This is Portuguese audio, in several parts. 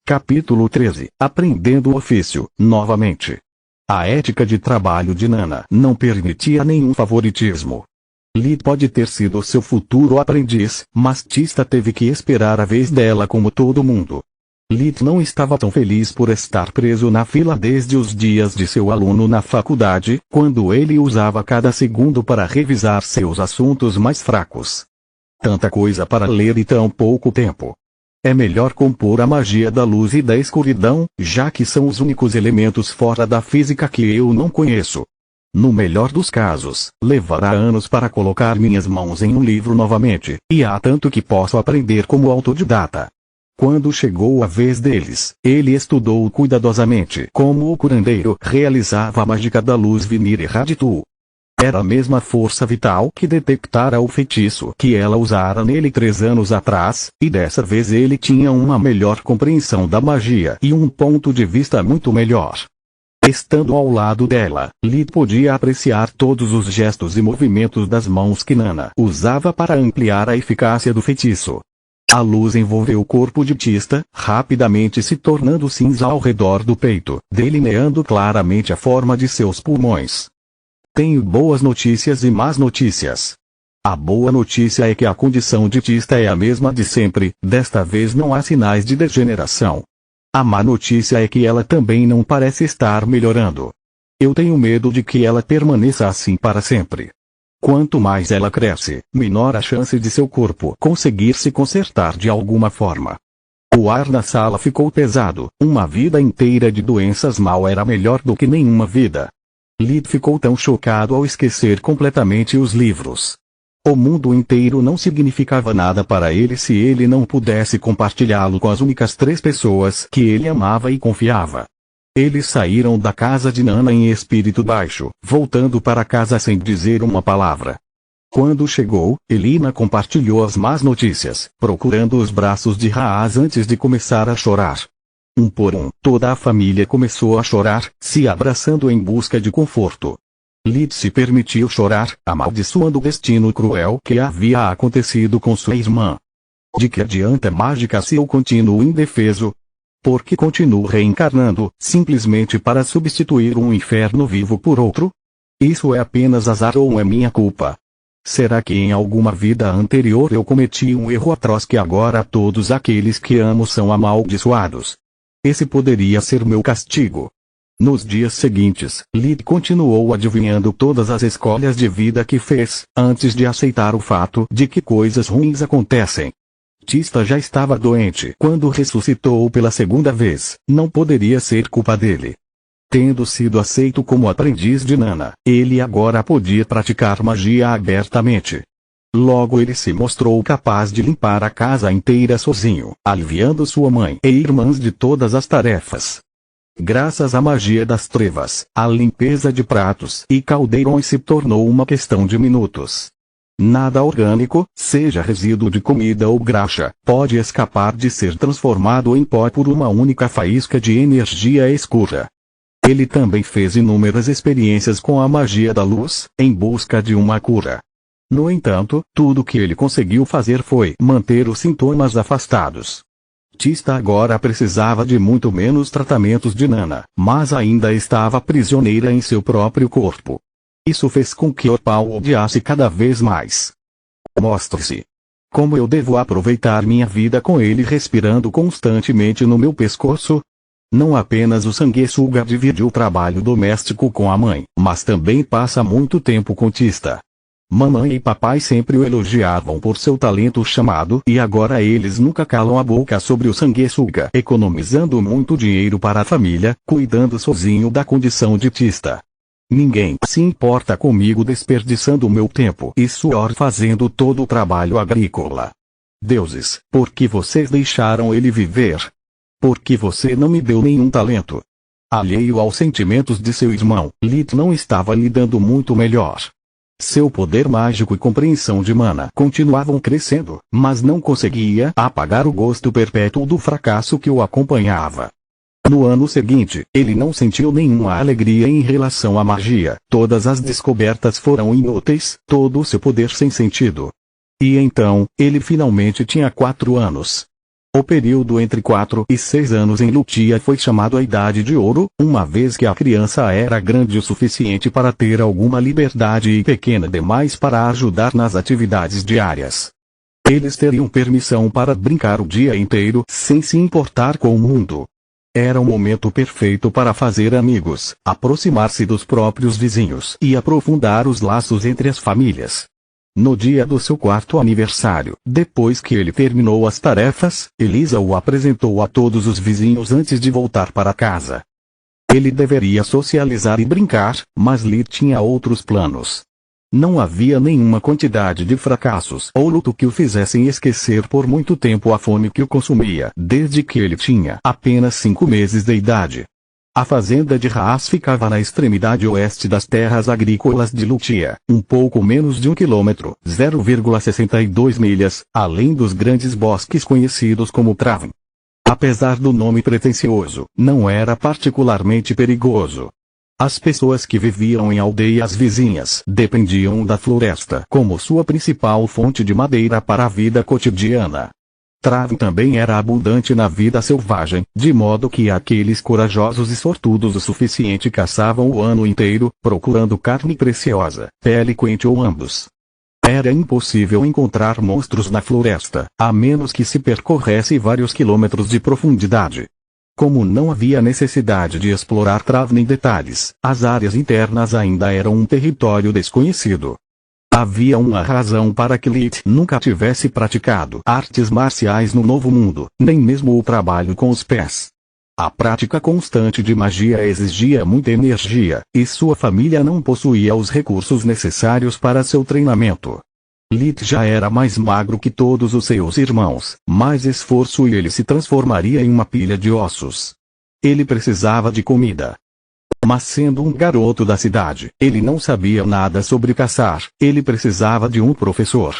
Capítulo 13. Aprendendo o ofício, novamente. A ética de trabalho de Nana não permitia nenhum favoritismo. Lee pode ter sido seu futuro aprendiz, mas Tista teve que esperar a vez dela como todo mundo. Lee não estava tão feliz por estar preso na fila desde os dias de seu aluno na faculdade, quando ele usava cada segundo para revisar seus assuntos mais fracos. Tanta coisa para ler e tão pouco tempo. É melhor compor a magia da luz e da escuridão, já que são os únicos elementos fora da física que eu não conheço. No melhor dos casos, levará anos para colocar minhas mãos em um livro novamente, e há tanto que posso aprender como autodidata. Quando chegou a vez deles, ele estudou cuidadosamente como o curandeiro realizava a mágica da luz Vinire Raditu. Era a mesma força vital que detectara o feitiço que ela usara nele 3 anos atrás, e dessa vez ele tinha uma melhor compreensão da magia e um ponto de vista muito melhor. Estando ao lado dela, Lee podia apreciar todos os gestos e movimentos das mãos que Nana usava para ampliar a eficácia do feitiço. A luz envolveu o corpo de Tista, rapidamente se tornando cinza ao redor do peito, delineando claramente a forma de seus pulmões. Tenho boas notícias e más notícias. A boa notícia é que a condição de Tista é a mesma de sempre, desta vez não há sinais de degeneração. A má notícia é que ela também não parece estar melhorando. Eu tenho medo de que ela permaneça assim para sempre. Quanto mais ela cresce, menor a chance de seu corpo conseguir se consertar de alguma forma. O ar na sala ficou pesado, uma vida inteira de doenças mal era melhor do que nenhuma vida. Lee ficou tão chocado ao esquecer completamente os livros. O mundo inteiro não significava nada para ele se ele não pudesse compartilhá-lo com as únicas 3 pessoas que ele amava e confiava. Eles saíram da casa de Nana em espírito baixo, voltando para casa sem dizer uma palavra. Quando chegou, Elina compartilhou as más notícias, procurando os braços de Haas antes de começar a chorar. Um por um, toda a família começou a chorar, se abraçando em busca de conforto. Lee se permitiu chorar, amaldiçoando o destino cruel que havia acontecido com sua irmã. De que adianta mágica se eu continuo indefeso? Porque continuo reencarnando, simplesmente para substituir um inferno vivo por outro? Isso é apenas azar ou é minha culpa? Será que em alguma vida anterior eu cometi um erro atroz que agora todos aqueles que amo são amaldiçoados? Esse poderia ser meu castigo. Nos dias seguintes, Lee continuou adivinhando todas as escolhas de vida que fez, antes de aceitar o fato de que coisas ruins acontecem. Tista já estava doente quando ressuscitou pela 2ª vez, não poderia ser culpa dele. Tendo sido aceito como aprendiz de Nana, ele agora podia praticar magia abertamente. Logo ele se mostrou capaz de limpar a casa inteira sozinho, aliviando sua mãe e irmãs de todas as tarefas. Graças à magia das trevas, a limpeza de pratos e caldeirões se tornou uma questão de minutos. Nada orgânico, seja resíduo de comida ou graxa, pode escapar de ser transformado em pó por uma única faísca de energia escura. Ele também fez inúmeras experiências com a magia da luz, em busca de uma cura. No entanto, tudo que ele conseguiu fazer foi manter os sintomas afastados. Tista agora precisava de muito menos tratamentos de Nana, mas ainda estava prisioneira em seu próprio corpo. Isso fez com que Opal o odiasse cada vez mais. Mostre-se. Como eu devo aproveitar minha vida com ele respirando constantemente no meu pescoço? Não apenas o sanguessuga divide o trabalho doméstico com a mãe, mas também passa muito tempo com Tista. Mamãe e papai sempre o elogiavam por seu talento chamado e agora eles nunca calam a boca sobre o sanguessuga, economizando muito dinheiro para a família, cuidando sozinho da condição de Tista. Ninguém se importa comigo desperdiçando meu tempo e suor fazendo todo o trabalho agrícola. Deuses, por que vocês deixaram ele viver? Por que você não me deu nenhum talento? Alheio aos sentimentos de seu irmão, Lee não estava lidando muito melhor. Seu poder mágico e compreensão de mana continuavam crescendo, mas não conseguia apagar o gosto perpétuo do fracasso que o acompanhava. No ano seguinte, ele não sentiu nenhuma alegria em relação à magia, todas as descobertas foram inúteis, todo o seu poder sem sentido. E então, ele finalmente tinha 4 anos. O período entre 4 e 6 anos em Lutia foi chamado a Idade de Ouro, uma vez que a criança era grande o suficiente para ter alguma liberdade e pequena demais para ajudar nas atividades diárias. Eles teriam permissão para brincar o dia inteiro sem se importar com o mundo. Era o momento perfeito para fazer amigos, aproximar-se dos próprios vizinhos e aprofundar os laços entre as famílias. No dia do seu 4º aniversário, depois que ele terminou as tarefas, Elisa o apresentou a todos os vizinhos antes de voltar para casa. Ele deveria socializar e brincar, mas Lee tinha outros planos. Não havia nenhuma quantidade de fracassos ou luto que o fizessem esquecer por muito tempo a fome que o consumia desde que ele tinha apenas 5 meses de idade. A fazenda de Haas ficava na extremidade oeste das terras agrícolas de Lutia, um pouco menos de 1 quilômetro, 0,62 milhas, além dos grandes bosques conhecidos como Traven. Apesar do nome pretensioso, não era particularmente perigoso. As pessoas que viviam em aldeias vizinhas dependiam da floresta como sua principal fonte de madeira para a vida cotidiana. Traven também era abundante na vida selvagem, de modo que aqueles corajosos e sortudos o suficiente caçavam o ano inteiro, procurando carne preciosa, pele quente ou ambos. Era impossível encontrar monstros na floresta, a menos que se percorresse vários quilômetros de profundidade. Como não havia necessidade de explorar Traven em detalhes, as áreas internas ainda eram um território desconhecido. Havia uma razão para que Lee nunca tivesse praticado artes marciais no Novo Mundo, nem mesmo o trabalho com os pés. A prática constante de magia exigia muita energia, e sua família não possuía os recursos necessários para seu treinamento. Lee já era mais magro que todos os seus irmãos, mais esforço e ele se transformaria em uma pilha de ossos. Ele precisava de comida. Mas sendo um garoto da cidade, ele não sabia nada sobre caçar, ele precisava de um professor.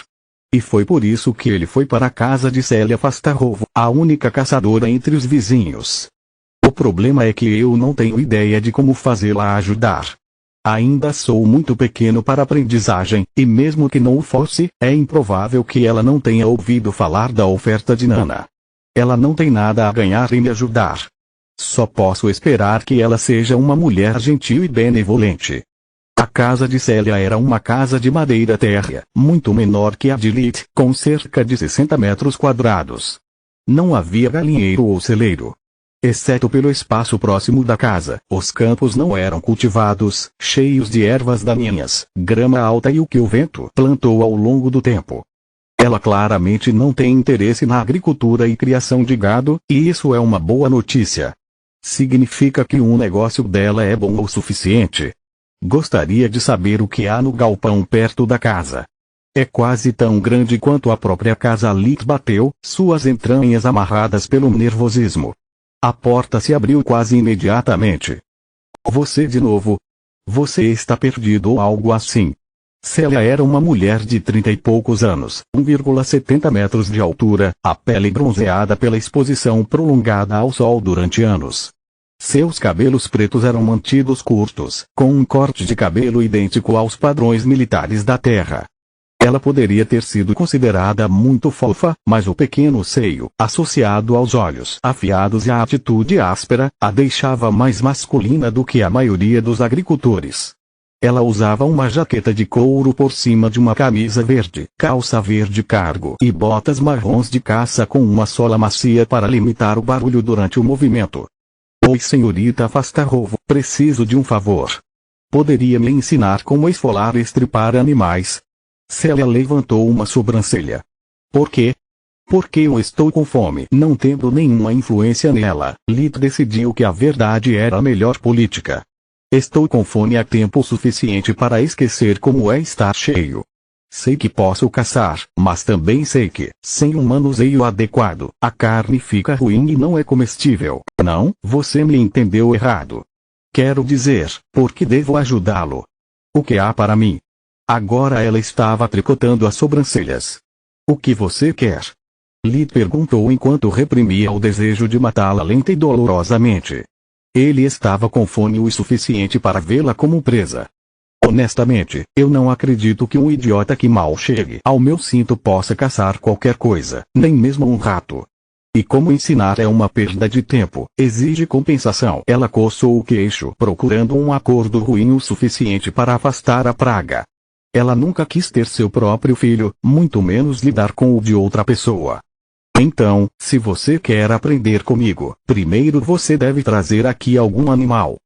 E foi por isso que ele foi para a casa de Célia Fastarovo, a única caçadora entre os vizinhos. O problema é que eu não tenho ideia de como fazê-la ajudar. Ainda sou muito pequeno para aprendizagem, e mesmo que não o fosse, é improvável que ela não tenha ouvido falar da oferta de Nana. Ela não tem nada a ganhar em me ajudar. Só posso esperar que ela seja uma mulher gentil e benevolente. A casa de Célia era uma casa de madeira térrea, muito menor que a de Lee, com cerca de 60 metros quadrados. Não havia galinheiro ou celeiro. Exceto pelo espaço próximo da casa, os campos não eram cultivados, cheios de ervas daninhas, grama alta e o que o vento plantou ao longo do tempo. Ela claramente não tem interesse na agricultura e criação de gado, e isso é uma boa notícia. Significa que um negócio dela é bom o suficiente. Gostaria de saber o que há no galpão perto da casa. É quase tão grande quanto a própria casa. Lee bateu, suas entranhas amarradas pelo nervosismo. A porta se abriu quase imediatamente. Você de novo? Você está perdido ou algo assim. Célia era uma mulher de 30 e poucos anos, 1,70 metros de altura, a pele bronzeada pela exposição prolongada ao sol durante anos. Seus cabelos pretos eram mantidos curtos, com um corte de cabelo idêntico aos padrões militares da terra. Ela poderia ter sido considerada muito fofa, mas o pequeno seio, associado aos olhos afiados e à atitude áspera, a deixava mais masculina do que a maioria dos agricultores. Ela usava uma jaqueta de couro por cima de uma camisa verde, calça verde cargo e botas marrons de caça com uma sola macia para limitar o barulho durante o movimento. Oi, senhorita Fastarovo, preciso de um favor. Poderia me ensinar como esfolar e estripar animais? Célia levantou uma sobrancelha. Por quê? Porque eu estou com fome. Não tendo nenhuma influência nela, Lee decidiu que a verdade era a melhor política. Estou com fome há tempo suficiente para esquecer como é estar cheio. Sei que posso caçar, mas também sei que, sem um manuseio adequado, a carne fica ruim e não é comestível. Não, você me entendeu errado. Quero dizer, porque devo ajudá-lo. O que há para mim? Agora ela estava tricotando as sobrancelhas. O que você quer? Lee perguntou enquanto reprimia o desejo de matá-la lenta e dolorosamente. Ele estava com fome o suficiente para vê-la como presa. Honestamente, eu não acredito que um idiota que mal chegue ao meu cinto possa caçar qualquer coisa, nem mesmo um rato. E como ensinar é uma perda de tempo, exige compensação. Ela coçou o queixo procurando um acordo ruim o suficiente para afastar a praga. Ela nunca quis ter seu próprio filho, muito menos lidar com o de outra pessoa. Então, se você quer aprender comigo, primeiro você deve trazer aqui algum animal.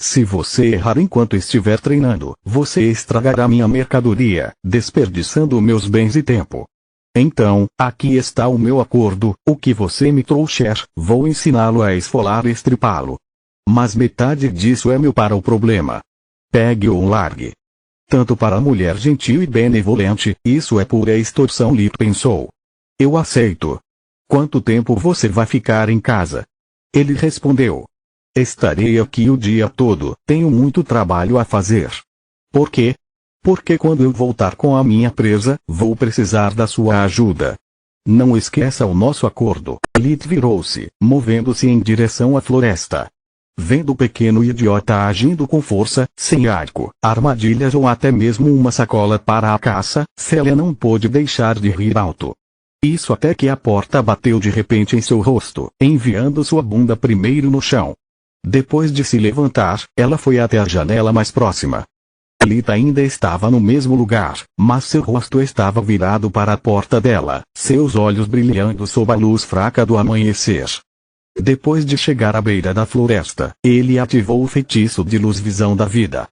Se você errar enquanto estiver treinando, você estragará minha mercadoria, desperdiçando meus bens e tempo. Então, aqui está o meu acordo, o que você me trouxer, vou ensiná-lo a esfolar e estripá-lo. Mas metade disso é meu para o problema. Pegue ou largue. Tanto para a mulher gentil e benevolente, isso é pura extorsão, Lee pensou. Eu aceito. Quanto tempo você vai ficar em casa? Ele respondeu. Estarei aqui o dia todo, tenho muito trabalho a fazer. Por quê? Porque quando eu voltar com a minha presa, vou precisar da sua ajuda. Não esqueça o nosso acordo. Lee virou-se, movendo-se em direção à floresta. Vendo o pequeno idiota agindo com força, sem arco, armadilhas ou até mesmo uma sacola para a caça, Celia não pôde deixar de rir alto. Isso até que a porta bateu de repente em seu rosto, enviando sua bunda primeiro no chão. Depois de se levantar, ela foi até a janela mais próxima. Lita ainda estava no mesmo lugar, mas seu rosto estava virado para a porta dela, seus olhos brilhando sob a luz fraca do amanhecer. Depois de chegar à beira da floresta, ele ativou o feitiço de luz-visão da vida.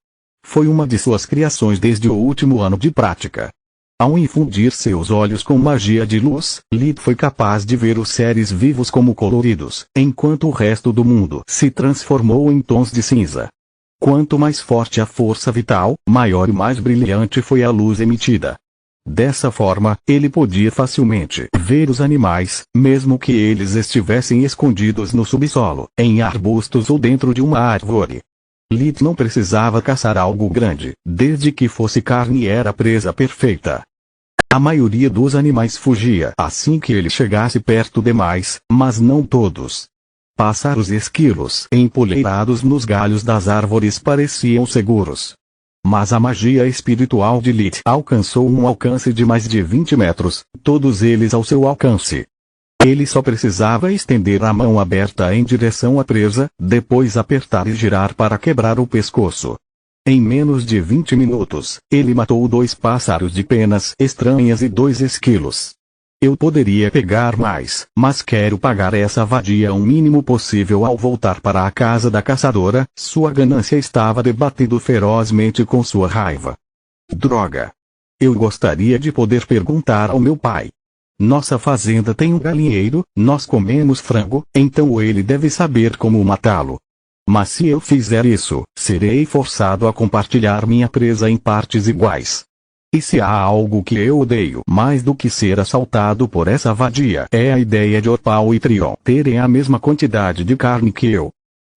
Foi uma de suas criações desde o último ano de prática. Ao infundir seus olhos com magia de luz, Lita foi capaz de ver os seres vivos como coloridos, enquanto o resto do mundo se transformou em tons de cinza. Quanto mais forte a força vital, maior e mais brilhante foi a luz emitida. Dessa forma, ele podia facilmente ver os animais, mesmo que eles estivessem escondidos no subsolo, em arbustos ou dentro de uma árvore. Lit não precisava caçar algo grande, desde que fosse carne era a presa perfeita. A maioria dos animais fugia assim que ele chegasse perto demais, mas não todos. Pássaros e esquilos empoleirados nos galhos das árvores pareciam seguros. Mas a magia espiritual de Lit alcançou um alcance de mais de 20 metros, todos eles ao seu alcance. Ele só precisava estender a mão aberta em direção à presa, depois apertar e girar para quebrar o pescoço. Em menos de 20 minutos, ele matou 2 pássaros de penas estranhas e 2 esquilos. Eu poderia pegar mais, mas quero pagar essa vadia o mínimo possível. Ao voltar para a casa da caçadora, sua ganância estava debatendo ferozmente com sua raiva. Droga! Eu gostaria de poder perguntar ao meu pai. Nossa fazenda tem um galinheiro, nós comemos frango, então ele deve saber como matá-lo. Mas se eu fizer isso, serei forçado a compartilhar minha presa em partes iguais. E se há algo que eu odeio mais do que ser assaltado por essa vadia, é a ideia de Opal e Trion terem a mesma quantidade de carne que eu.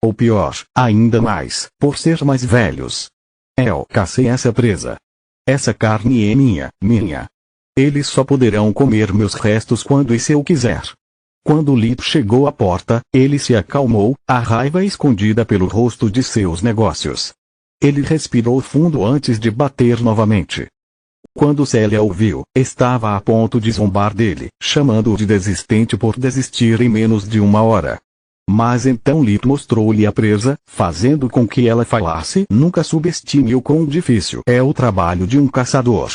Ou pior, ainda mais, por ser mais velhos. Eu cacei essa presa. Essa carne é minha. Eles só poderão comer meus restos quando e se eu quiser. Quando Lit chegou à porta, ele se acalmou, a raiva escondida pelo rosto de seus negócios. Ele respirou fundo antes de bater novamente. Quando Celia ouviu, estava a ponto de zombar dele, chamando-o de desistente por desistir em menos de 1 hora. Mas então Lit mostrou-lhe a presa, fazendo com que ela falasse: nunca subestime o quão difícil é o trabalho de um caçador.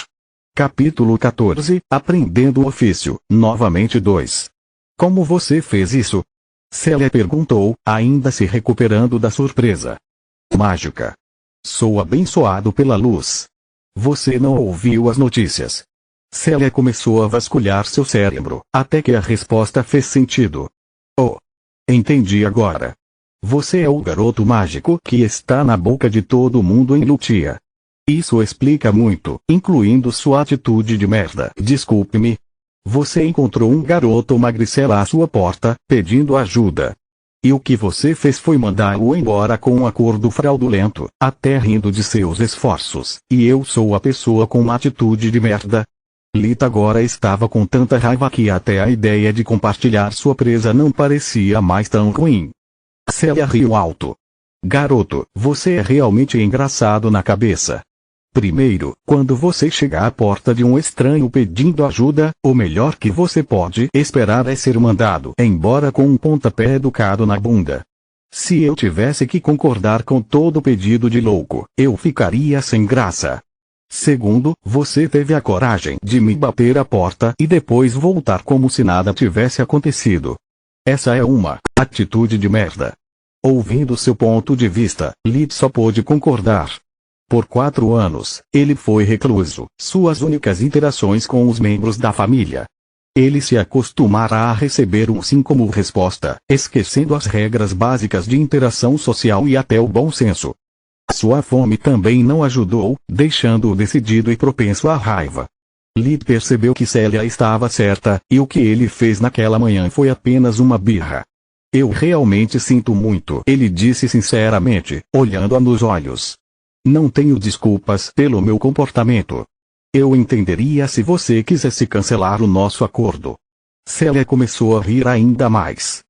Capítulo 14, Aprendendo o ofício, novamente 2. Como você fez isso? Celia perguntou, ainda se recuperando da surpresa. Mágica. Sou abençoado pela luz. Você não ouviu as notícias. Celia começou a vasculhar seu cérebro, até que a resposta fez sentido. Oh! Entendi agora. Você é o garoto mágico que está na boca de todo mundo em Lutia. Isso explica muito, incluindo sua atitude de merda. Desculpe-me. Você encontrou um garoto magricela à sua porta, pedindo ajuda. E o que você fez foi mandá-lo embora com um acordo fraudulento, até rindo de seus esforços. E eu sou a pessoa com uma atitude de merda? Lita agora estava com tanta raiva que até a ideia de compartilhar sua presa não parecia mais tão ruim. Celia riu alto. Garoto, você é realmente engraçado na cabeça. Primeiro, quando você chegar à porta de um estranho pedindo ajuda, o melhor que você pode esperar é ser mandado embora com um pontapé educado na bunda. Se eu tivesse que concordar com todo pedido de louco, eu ficaria sem graça. Segundo, você teve a coragem de me bater a porta e depois voltar como se nada tivesse acontecido. Essa é uma atitude de merda. Ouvindo seu ponto de vista, Lee só pôde concordar. Por 4 anos, ele foi recluso, suas únicas interações com os membros da família. Ele se acostumara a receber um sim como resposta, esquecendo as regras básicas de interação social e até o bom senso. Sua fome também não ajudou, deixando-o decidido e propenso à raiva. Lee percebeu que Celia estava certa, e o que ele fez naquela manhã foi apenas uma birra. Eu realmente sinto muito, ele disse sinceramente, olhando-a nos olhos. Não tenho desculpas pelo meu comportamento. Eu entenderia se você quisesse cancelar o nosso acordo. Celia começou a rir ainda mais.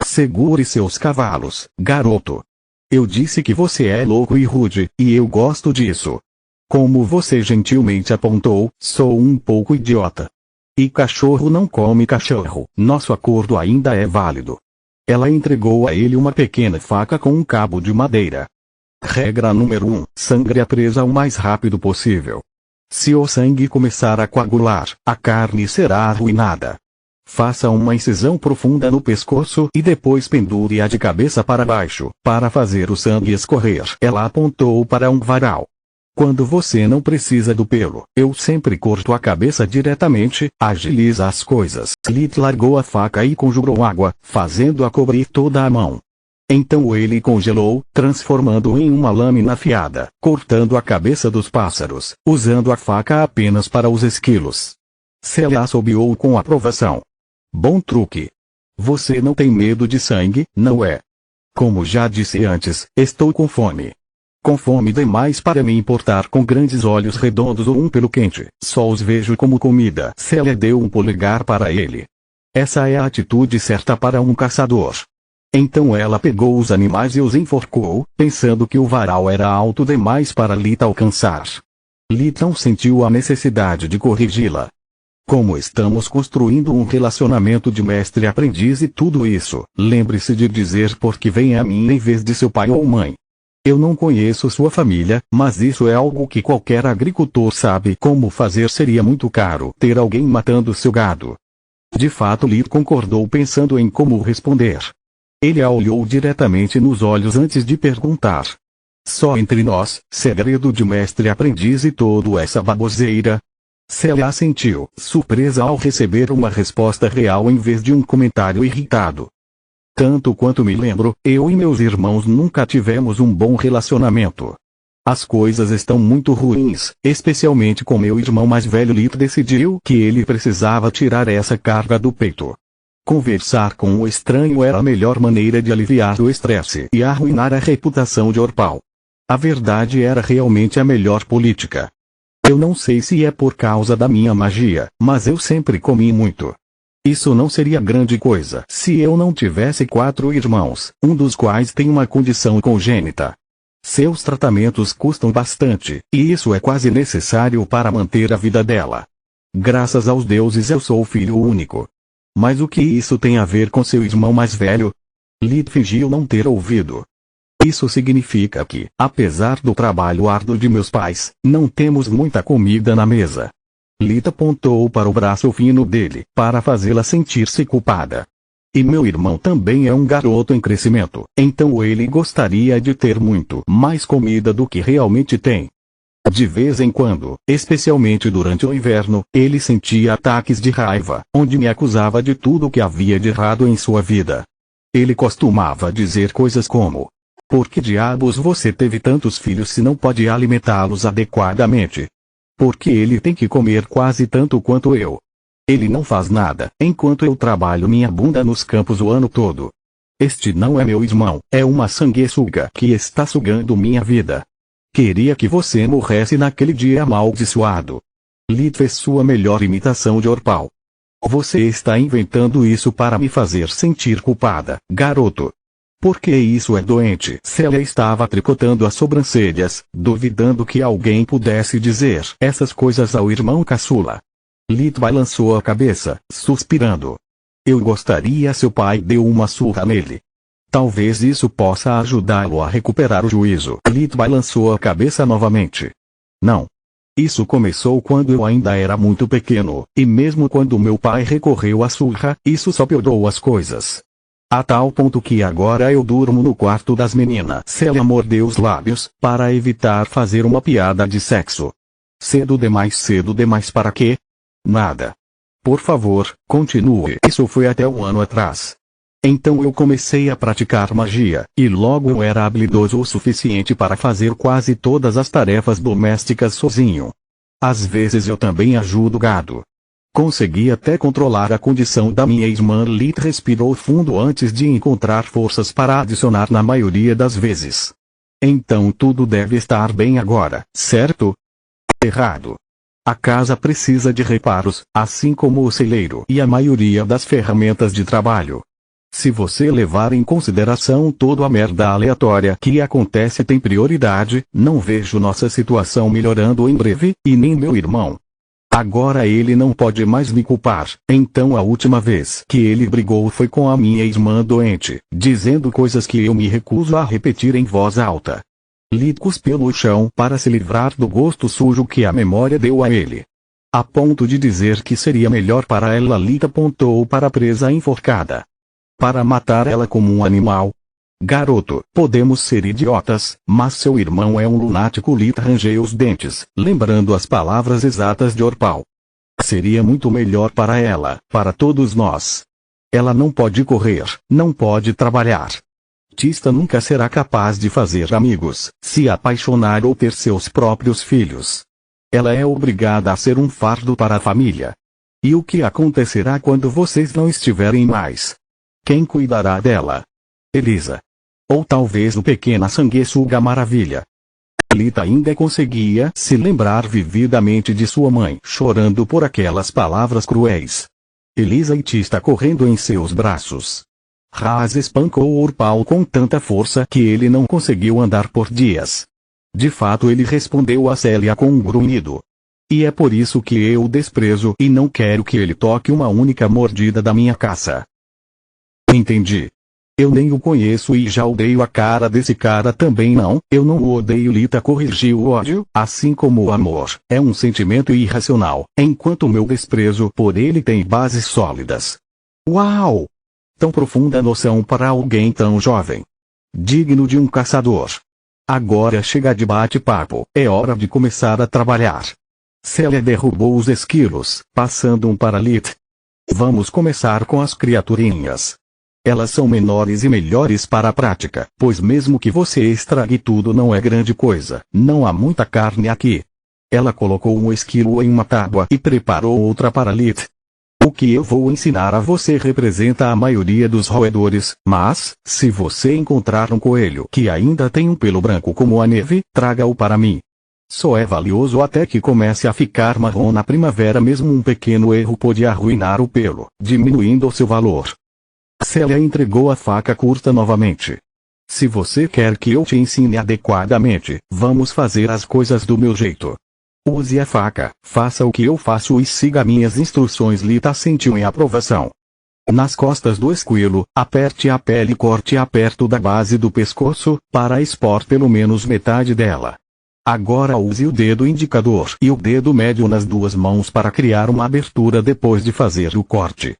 Segure seus cavalos, garoto. Eu disse que você é louco e rude, e eu gosto disso. Como você gentilmente apontou, sou um pouco idiota. E cachorro não come cachorro, nosso acordo ainda é válido. Ela entregou a ele uma pequena faca com um cabo de madeira. Regra número 1. Sangre a presa o mais rápido possível. Se o sangue começar a coagular, a carne será arruinada. Faça uma incisão profunda no pescoço e depois pendure-a de cabeça para baixo, para fazer o sangue escorrer. Ela apontou para um varal. Quando você não precisa do pelo, eu sempre corto a cabeça diretamente, agiliza as coisas. Lee largou a faca e conjurou água, fazendo-a cobrir toda a mão. Então ele congelou, transformando em uma lâmina afiada, cortando a cabeça dos pássaros, usando a faca apenas para os esquilos. Celia assobiou com aprovação. Bom truque. Você não tem medo de sangue, não é? Como já disse antes, estou com fome. Com fome demais para me importar com grandes olhos redondos ou um pelo quente, só os vejo como comida. Celia deu um polegar para ele. Essa é a atitude certa para um caçador. Então ela pegou os animais e os enforcou, pensando que o varal era alto demais para Lee alcançar. Lee não sentiu a necessidade de corrigi-la. Como estamos construindo um relacionamento de mestre-aprendiz e tudo isso, lembre-se de dizer por que vem a mim em vez de seu pai ou mãe. Eu não conheço sua família, mas isso é algo que qualquer agricultor sabe como fazer. Seria muito caro ter alguém matando seu gado. De fato, Lee concordou pensando em como responder. Ele a olhou diretamente nos olhos antes de perguntar. Só entre nós, segredo de mestre-aprendiz e toda essa baboseira? Celia assentiu, surpresa ao receber uma resposta real em vez de um comentário irritado. Tanto quanto me lembro, eu e meus irmãos nunca tivemos um bom relacionamento. As coisas estão muito ruins, especialmente com meu irmão mais velho. Lee decidiu que ele precisava tirar essa carga do peito. Conversar com o estranho era a melhor maneira de aliviar o estresse e arruinar a reputação de Orpal. A verdade era realmente a melhor política. Eu não sei se é por causa da minha magia, mas eu sempre comi muito. Isso não seria grande coisa se eu não tivesse 4 irmãos, um dos quais tem uma condição congênita. Seus tratamentos custam bastante, e isso é quase necessário para manter a vida dela. Graças aos deuses eu sou filho único. Mas o que isso tem a ver com seu irmão mais velho? Lee fingiu não ter ouvido. Isso significa que, apesar do trabalho árduo de meus pais, não temos muita comida na mesa. Lee apontou para o braço fino dele, para fazê-la sentir-se culpada. E meu irmão também é um garoto em crescimento, então ele gostaria de ter muito mais comida do que realmente tem. De vez em quando, especialmente durante o inverno, ele sentia ataques de raiva, onde me acusava de tudo o que havia de errado em sua vida. Ele costumava dizer coisas como: por que diabos você teve tantos filhos se não pode alimentá-los adequadamente? Porque ele tem que comer quase tanto quanto eu. Ele não faz nada, enquanto eu trabalho minha bunda nos campos o ano todo. Este não é meu irmão, é uma sanguessuga que está sugando minha vida. Queria que você morresse naquele dia amaldiçoado. Lee fez sua melhor imitação de Orpal. Você está inventando isso para me fazer sentir culpada, garoto. Porque isso é doente. Célia estava tricotando as sobrancelhas, duvidando que alguém pudesse dizer essas coisas ao irmão caçula. Lit balançou a cabeça, suspirando. Eu gostaria seu pai deu uma surra nele. Talvez isso possa ajudá-lo a recuperar o juízo. Lit balançou a cabeça novamente. Não. Isso começou quando eu ainda era muito pequeno, e mesmo quando meu pai recorreu à surra, isso só piorou as coisas. A tal ponto que agora eu durmo no quarto das meninas. Célia mordeu os lábios, para evitar fazer uma piada de sexo. Cedo demais para quê? Nada. Por favor, continue. Isso foi até um ano atrás. Então eu comecei a praticar magia, e logo eu era habilidoso o suficiente para fazer quase todas as tarefas domésticas sozinho. Às vezes eu também ajudo o gado. Consegui até controlar a condição da minha irmã. Lit respirou fundo antes de encontrar forças para adicionar na maioria das vezes. Então tudo deve estar bem agora, certo? Errado. A casa precisa de reparos, assim como o celeiro e a maioria das ferramentas de trabalho. Se você levar em consideração toda a merda aleatória que acontece tem prioridade, não vejo nossa situação melhorando em breve, e nem meu irmão. Agora ele não pode mais me culpar, então a última vez que ele brigou foi com a minha irmã doente, dizendo coisas que eu me recuso a repetir em voz alta. Lit cuspiu no chão para se livrar do gosto sujo que a memória deu a ele. A ponto de dizer que seria melhor para ela. Lit apontou para a presa enforcada. Para matar ela como um animal? Garoto, podemos ser idiotas, mas seu irmão é um lunático. Lit rangeu os dentes, lembrando as palavras exatas de Orpal. Seria muito melhor para ela, para todos nós. Ela não pode correr, não pode trabalhar. Tista nunca será capaz de fazer amigos, se apaixonar ou ter seus próprios filhos. Ela é obrigada a ser um fardo para a família. E o que acontecerá quando vocês não estiverem mais? Quem cuidará dela? Elisa. Ou talvez o pequena sanguessuga maravilha. Lit ainda conseguia se lembrar vividamente de sua mãe chorando por aquelas palavras cruéis. Elisa e Tista correndo em seus braços. Raz espancou Orpal com tanta força que ele não conseguiu andar por dias. De fato ele respondeu a Célia com um grunhido. E é por isso que eu o desprezo e não quero que ele toque uma única mordida da minha caça. Entendi. Eu nem o conheço e já odeio a cara desse cara também não. Eu não o odeio. Lita corrigiu o ódio, assim como o amor, é um sentimento irracional, enquanto meu desprezo por ele tem bases sólidas. Uau! Tão profunda noção para alguém tão jovem. Digno de um caçador. Agora chega de bate-papo, é hora de começar a trabalhar. Célia derrubou os esquilos, passando um para Lit. Vamos começar com as criaturinhas. Elas são menores e melhores para a prática, pois mesmo que você estrague tudo não é grande coisa, não há muita carne aqui. Ela colocou um esquilo em uma tábua e preparou outra para Lit. O que eu vou ensinar a você representa a maioria dos roedores, mas, se você encontrar um coelho que ainda tem um pelo branco como a neve, traga-o para mim. Só é valioso até que comece a ficar marrom na primavera. Mesmo um pequeno erro pode arruinar o pelo, diminuindo o seu valor. Célia entregou a faca curta novamente. Se você quer que eu te ensine adequadamente, vamos fazer as coisas do meu jeito. Use a faca, faça o que eu faço e siga minhas instruções. Lita assentiu em aprovação. Nas costas do esquilo, aperte a pele e corte-a perto da base do pescoço, para expor pelo menos metade dela. Agora use o dedo indicador e o dedo médio nas duas mãos para criar uma abertura depois de fazer o corte.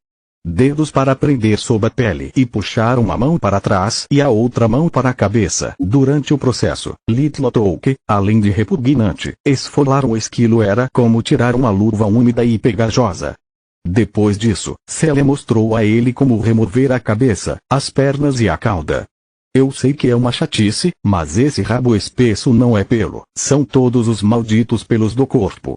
Dedos para prender sob a pele e puxar uma mão para trás e a outra mão para a cabeça. Durante o processo, Lit notou que, além de repugnante, esfolar um esquilo era como tirar uma luva úmida e pegajosa. Depois disso, Célia mostrou a ele como remover a cabeça, as pernas e a cauda. Eu sei que é uma chatice, mas esse rabo espesso não é pelo, são todos os malditos pelos do corpo.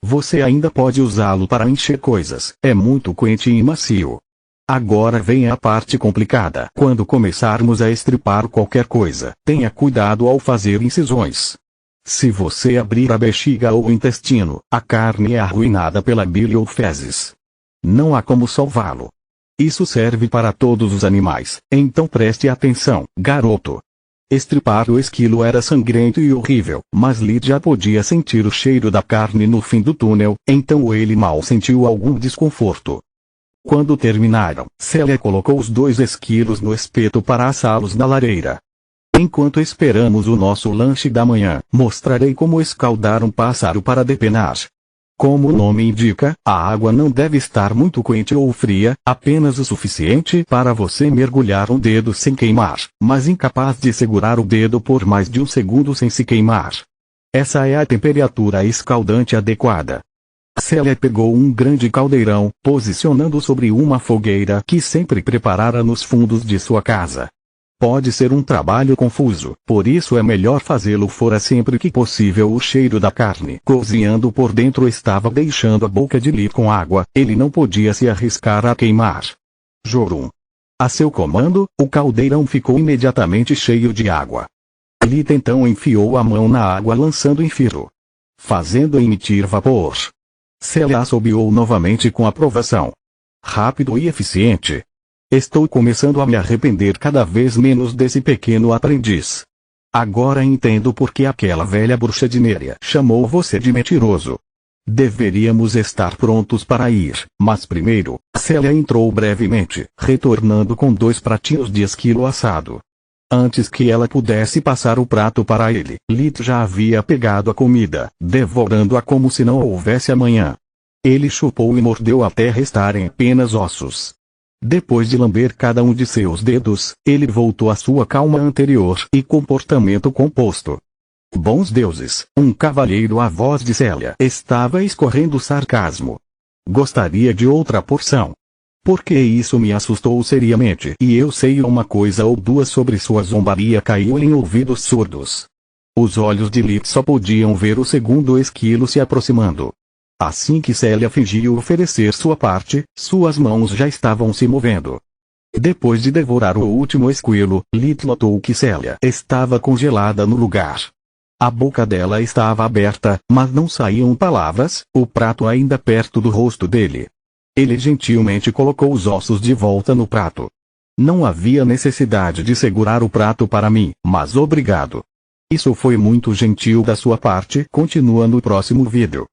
Você ainda pode usá-lo para encher coisas, é muito quente e macio. Agora vem a parte complicada. Quando começarmos a estripar qualquer coisa, tenha cuidado ao fazer incisões. Se você abrir a bexiga ou o intestino, a carne é arruinada pela bile ou fezes. Não há como salvá-lo. Isso serve para todos os animais, então preste atenção, garoto. Estripar o esquilo era sangrento e horrível, mas Lee já podia sentir o cheiro da carne no fim do túnel, então ele mal sentiu algum desconforto. Quando terminaram, Célia colocou os 2 esquilos no espeto para assá-los na lareira. Enquanto esperamos o nosso lanche da manhã, mostrarei como escaldar um pássaro para depenar. Como o nome indica, a água não deve estar muito quente ou fria, apenas o suficiente para você mergulhar um dedo sem queimar, mas incapaz de segurar o dedo por mais de 1 segundo sem se queimar. Essa é a temperatura escaldante adequada. Célia pegou um grande caldeirão, posicionando sobre uma fogueira que sempre preparara nos fundos de sua casa. Pode ser um trabalho confuso, por isso é melhor fazê-lo fora sempre que possível. O cheiro da carne cozinhando por dentro estava deixando a boca de Lee com água, ele não podia se arriscar a queimar. Jorum. A seu comando, o caldeirão ficou imediatamente cheio de água. Lee então enfiou a mão na água lançando infiro, fazendo emitir vapor. Célia assobiou novamente com aprovação. Rápido e eficiente. Estou começando a me arrepender cada vez menos desse pequeno aprendiz. Agora entendo por que aquela velha bruxa de Néria chamou você de mentiroso. Deveríamos estar prontos para ir, mas primeiro, Célia entrou brevemente, retornando com 2 pratinhos de esquilo assado. Antes que ela pudesse passar o prato para ele, Lee já havia pegado a comida, devorando-a como se não houvesse amanhã. Ele chupou e mordeu até restarem apenas ossos. Depois de lamber cada um de seus dedos, ele voltou à sua calma anterior e comportamento composto. Bons deuses, um cavalheiro. A voz de Célia estava escorrendo sarcasmo. Gostaria de outra porção. Porque isso me assustou seriamente e eu sei uma coisa ou duas sobre sua zombaria. Caiu em ouvidos surdos. Os olhos de Lee só podiam ver o segundo esquilo se aproximando. Assim que Célia fingiu oferecer sua parte, suas mãos já estavam se movendo. Depois de devorar o último esquilo, Lee notou que Célia estava congelada no lugar. A boca dela estava aberta, mas não saíam palavras, o prato ainda perto do rosto dele. Ele gentilmente colocou os ossos de volta no prato. Não havia necessidade de segurar o prato para mim, mas obrigado. Isso foi muito gentil da sua parte. Continua no próximo vídeo.